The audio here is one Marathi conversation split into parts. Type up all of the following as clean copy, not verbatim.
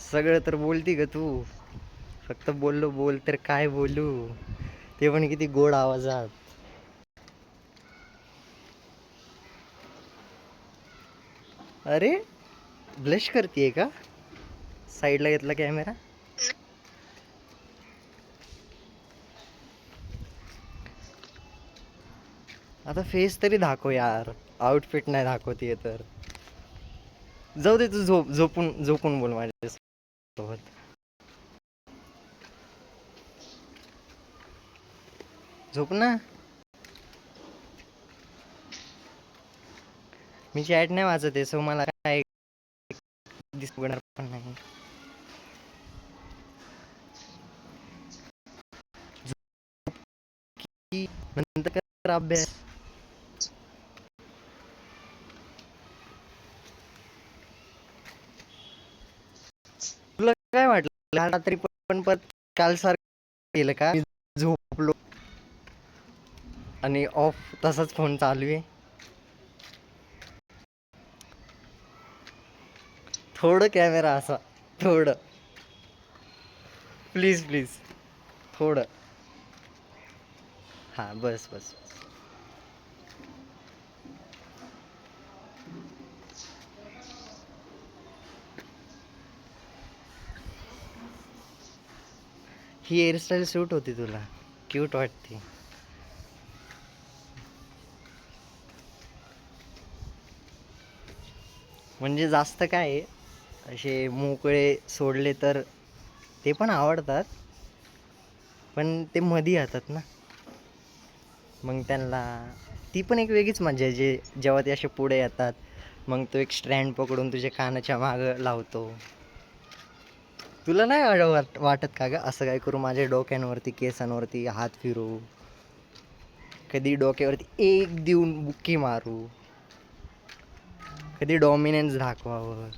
सगळं तर बोलती ग तू. फक्त बोललो बोल तर काय बोलू, ते पण किती गोड आवाजात. अरे ब्लश करतीये का? साईडला घेतला कॅमेरा. आता फेस तरी दाखव यार, आउटफिट नाही दाखवतीये तर. जाऊ दे तू, झोपून झोपून बोल माझ्यासोबत. झोप ना. मी चॅट नाही वाचत आहे, सो मला काय दिसणार पण नाही. नंतर कर अभ्यास. तुला काय वाटलं रात्री पण परत काल सारखं केलं का? झोपलो आणि ऑफ तसाच फोन चालू आहे. थोडं कॅमेरा असा, थोडं प्लीज प्लीज, थोडं. हां बस बस. ही हेअरस्टाईल सूट होती तुला, क्यूट वाटते. म्हणजे जास्त काय आहे, असे मोकळे सोडले तर ते पण आवडतात, पण ते मधी येतात ना, मग त्यांना ती पण एक वेगळीच मजा आहे. जेव्हा ते असे पुढे येतात, मग तो एक स्ट्रँड पकडून तुझ्या कानाच्या मागं लावतो. तुला नाही वाटत का ग, असं काय करू, माझ्या डोक्यांवरती केसांवरती हात फिरू, कधी डोक्यावरती एक देऊन बुक्की मारू, कधी डॉमिनन्स दाखवावं.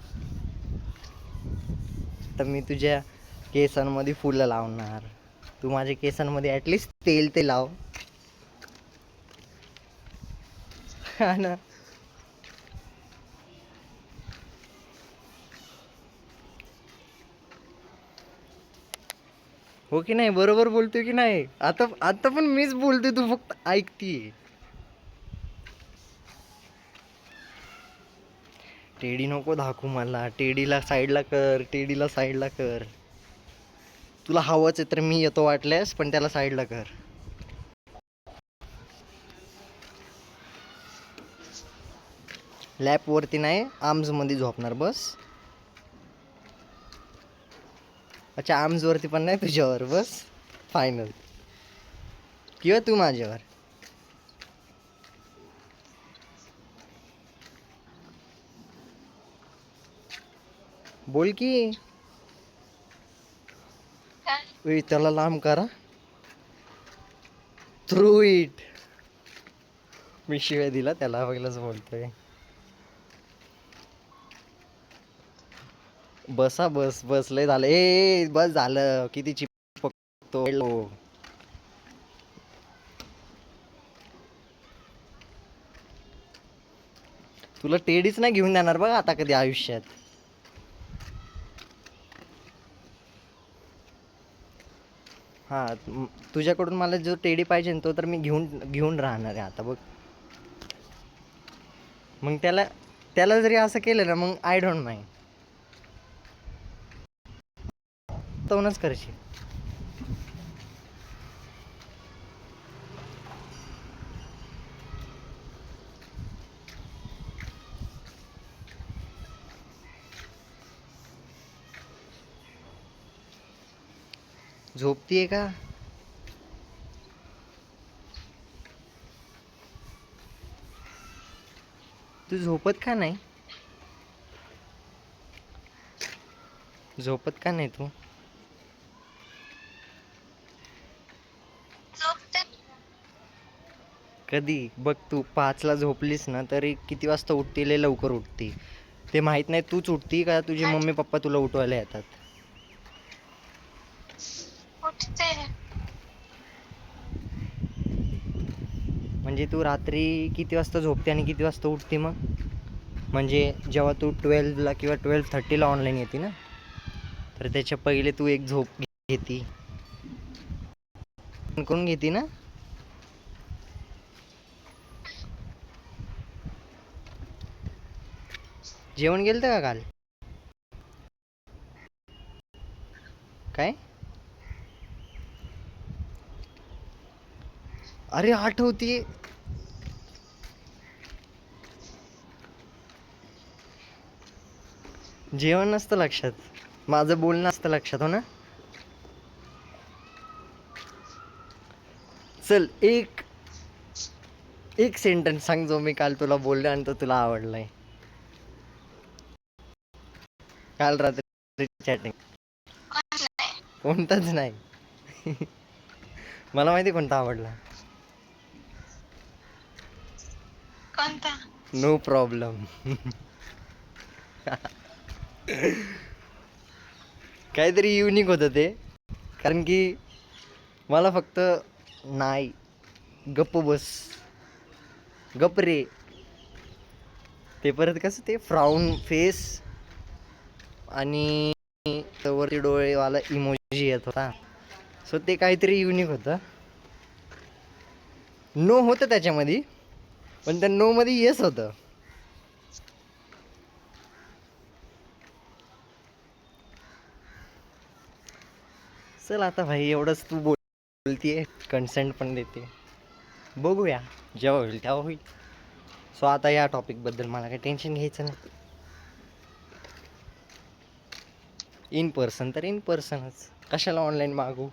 तर मी तुझ्या केसांमध्ये फुलं लावणार, तू माझ्या केसांमध्ये ॲटलिस्ट तेल ते लाव. हा ना. हो की नाही, बरोबर बोलतोय की नाही? आता आता पण मीच बोलतोय, तू फक्त ऐकतीये. टेडी नको दाखवू मला, टेडीला साईडला कर, टेडीला साईडला कर. तुला हवंच आहे तर मी येतो वाटल्यास, पण त्याला साईडला कर. लॅप वरती नाही, आर्म्स मध्ये झोपणार बस. अच्छा, आर्म्स वरती पण नाही, तुझ्यावर बस फायनल. किंवा तू माझ्यावर. बोल की. त्याला लांब करा. Through it. मी शिवाय दिला त्याला, पहिलंच बोलतोय. बसा बस बस, लय झालं ए, बस झालं, किती चिपकतो. तुला टेडीच नाही घेऊन देणार बघ आता कधी आयुष्यात. हा, तुझ्याकडून मला जो टेडी पाहिजे तो तर मी घेऊन घेऊन राहणार आहे आता बघ. मग त्याला त्याला जरी असं केलं ना, मग आय डोंट माइंड. तोनच करशील. झोपतीये का? तू झोपत का नाही? झोपत का नाही तू? कधी बघ, तू 5 ला झोपलीस ना तरी किती वाजता उठते? लय लवकर उठते. ते माहित नाही तूच उठती का तुझे मम्मी पप्पा तुला उठवायला येतात? म्हणजे तू रात्री किती वाजता झोपते आणि किती वाजता उठते मग? म्हणजे जेव्हा तू 12ला किंवा 12:30ला ऑनलाईन येते ना, तर त्याच्या पहिले तू एक झोप घेती करून घेते ना. जेवण गेलं का काल? काय? अरे आठवते. जेवण नसतं लक्षात, माझं बोलणं असतं लक्षात, हो ना. चल एक एक सेंटेन्स सांग जो मी काल तुला बोललो आणि तो तुला आवडलाय काल रात्री चॅटिंग. कोणताच नाही. मला माहिती कोणता आवडला. No problem. काहीतरी युनिक होतं ते, कारण की मला फक्त नाही, गप्प बस, गप रे, ते परत कसं ते फ्राऊन फेस आणि वरती डोळेवाला इमोजी येत होता. सो ते काहीतरी युनिक होतं. नो होतं त्याच्यामध्ये, पण त्या नो मध्ये येस होतं. चल आता भाई, एवढंच तू बोलतीये, कन्सेंट पण देते, बघूया जेव्हा होईल तेव्हा होईल. सो आता या टॉपिकबद्दल मला काही टेन्शन घ्यायचं नाही. इन पर्सन तर इन पर्सनच, कशाला ऑनलाईन मागू.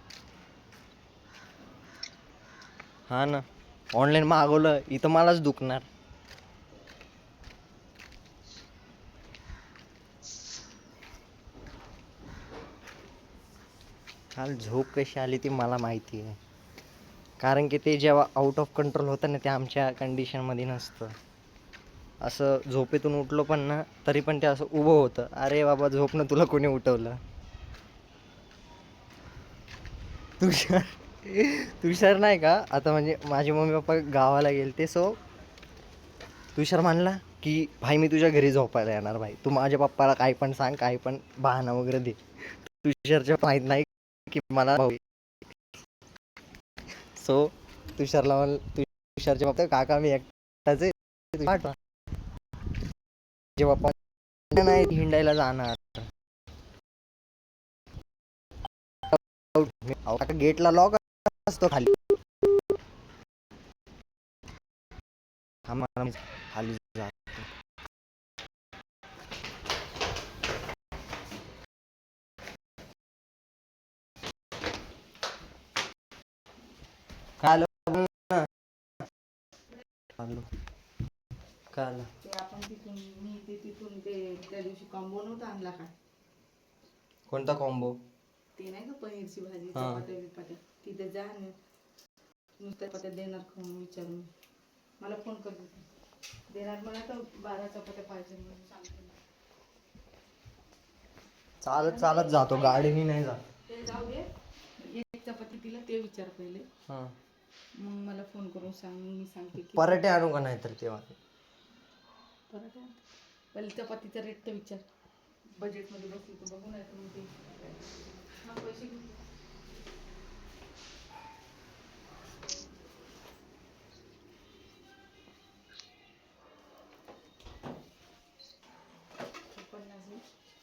हा ना, ऑनलाईन मागवलं इथं मलाच दुखणार. काल झोप कशी आली ती मला माहिती आहे, कारण की ते जेव्हा आउट ऑफ कंट्रोल होतं ना, ते आमच्या कंडिशनमध्ये नसतं. असं झोपेतून उठलो पण ना, तरी पण ते असं उभं होतं. अरे बाबा झोप ना, तुला कोणी उठवलं. तुषार तुषार नाही का, आता म्हणजे माझे मम्मी पप्पा गावाला गेले ते, सो तुषार म्हणला की भाई मी तुझ्या घरी झोपायला येणार भाई, तू माझ्या पप्पाला काही पण सांग, काही पण बहाणा वगैरे दे. तुषारच्या माहीत नाही की मला भाऊ. सो तुषारला तुषारच्या बाबतीत काका मी एकटाच आहे, पाठवा. जेव्हा पण नाही हिंडायला जाणार, गेटला लॉक असतो खाली. खाली जा. काल काल ते आपण तिथून मी ते तिथून ते त्या दिवशी कॉम्बो नव्हता आणला का? कोणता कॉम्बो? ते नाही का पनीरची भाजी, हा. चपात्या बिपात्या, तिथे जा आणि नुसत्या चपात्या देणार खाऊन विचारून मला फोन कर देणार. मला तर 12 चपात्या पाहिजे म्हणून सांगते. चालत चालत जातो, गाडीने नाही जात. ते जाऊ दे, एक चपाती तिला ते विचार पहिले, हा. मग मला फोन करून सांग, मी सांगते की पराठे आणू का नाही तर तेव्हा. पराठा पहिले चपातीचा रेट तर विचार, बजेटमध्ये बसली तर बघू, नाही तर मग ते हा पैसे घेऊ.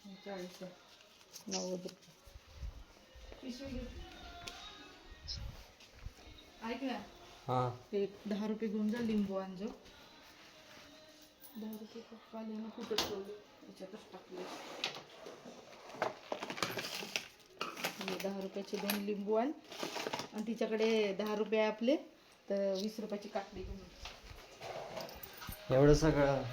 ₹50, 90 पिशवी घे. ऐक ना, हा. ते 10 रुपये घेऊन जा, लिंबू आणजो. 10 रुपये पप्पा आले ना, कुठं ठेवले, याच्यातच टाकले. 10 रुपयाचे 2 लिंबू आण, आणि तिच्याकडे 10 रुपये आपले, तर 20 रुपयाची काकडी घेऊन. एवढं सगळं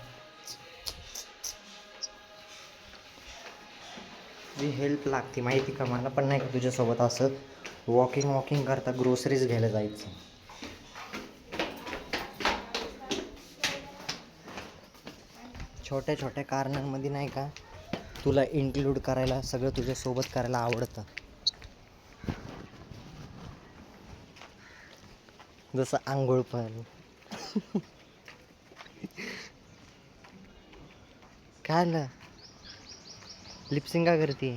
जी हेल्प लागते माहिती का मला पण, नाही का तुझ्यासोबत असं वॉकिंग करता ग्रोसरीज घ्यायला जायचं. छोट्या छोट्या कारणांमध्ये नाही का तुला इन्क्लूड करायला, सगळं तुझ्यासोबत करायला आवडतं. जसं आंघोळ पण. काय आलं? लिपसिंग का करते?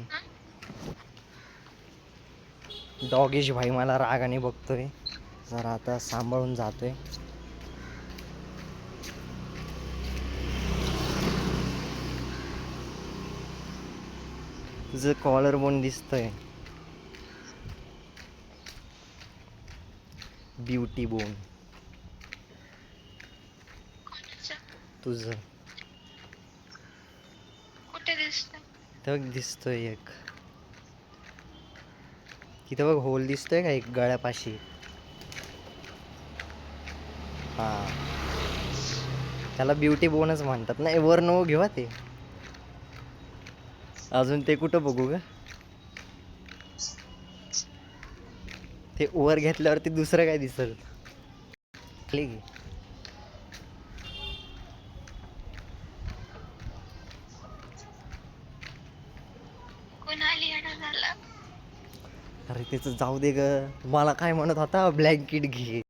डॉगेश भाई मला रागाने बघतोय, जरा आता सांभाळून जातोय. तुझं कॉलर बोन दिसतोय, ब्युटी बोन तुझं. कुठे दिसत? इथं दिसतोय एक, तिथं बघ होल दिसतोय का एक गळ्यापाशी. हा, त्याला ब्युटी बोनच म्हणतात. नाही वर नको घेऊ ते, अजून ते कुठं बघू ग. ते वर घेतल्यावरती दुसरं काय दिसल. कुणाली येणं झालं? अरे त्याचं जाऊ दे ग. मला काय म्हणत होता, ब्लँकेट घे.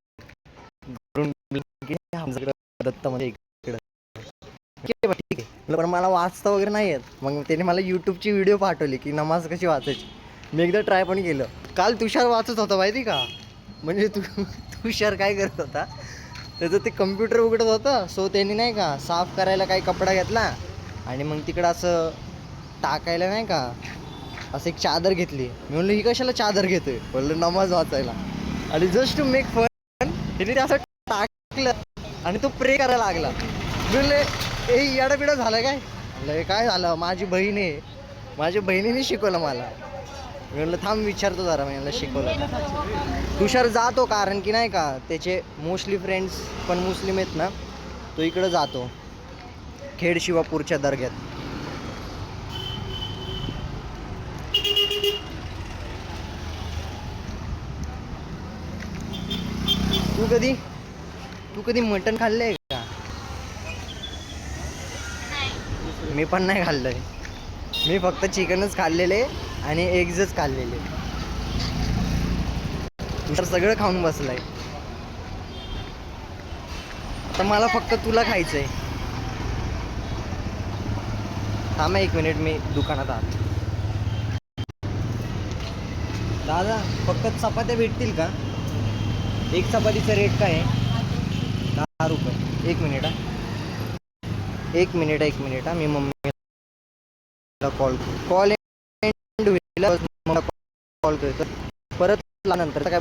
दत्त मध्ये ठीक आहे, पण मला वाचता वगैरे नाही येत. मग त्याने मला यूट्यूबची व्हिडिओ पाठवली की नमाज कशी वाचायची. मी एकदा ट्राय पण केलं. काल तुषार वाचत होता माहिती का. म्हणजे तुषार काय करत होता, त्याचं ते कम्प्युटर उघडत होतं. सो त्यांनी नाही का साफ करायला काही कपडा घेतला आणि मग तिकडं असं टाकायला नाही का असं एक चादर घेतली. मी म्हणलं ही कशाला चादर घेतोय, म्हणलं नमाज वाचायला. आणि जस्ट टू मेक फन त्याने ते असं टाकलं आणि तो प्रे करायला लागला. म्हणले ए याडाबिडा झालं काय. म्हणलं काय झालं, माझी बहीण आहे, माझ्या बहिणीने शिकवलं मला. म्हणलं थांब विचारतो जरा. मी शिकवलं. तुषार जातो कारण की नाही का त्याचे मोस्टली फ्रेंड्स पण मुस्लिम आहेत ना, तो इकडं जातो खेड शिवापूरच्या दर्ग्यात. तू कधी मटण खाल्लंय का? मी पण नाही खाल्लंय. मी फक्त चिकनच खाल्लेले आणि एग्जच खाल्लेले. तर सगळं खाऊन बसलाय. आता मला फक्त तुला खायचंय. थांबा 1 मिनिट, मी दुकानात आलो. दादा फक्त चपात्या भेटतील का? एक चपातीचा रेट काय आहे? 10 रुपये. 1 मिनिट हा, 1 मिनिट हा. मी मम्मीला कॉल एंड होईल, कॉल करतो परत नंतर काय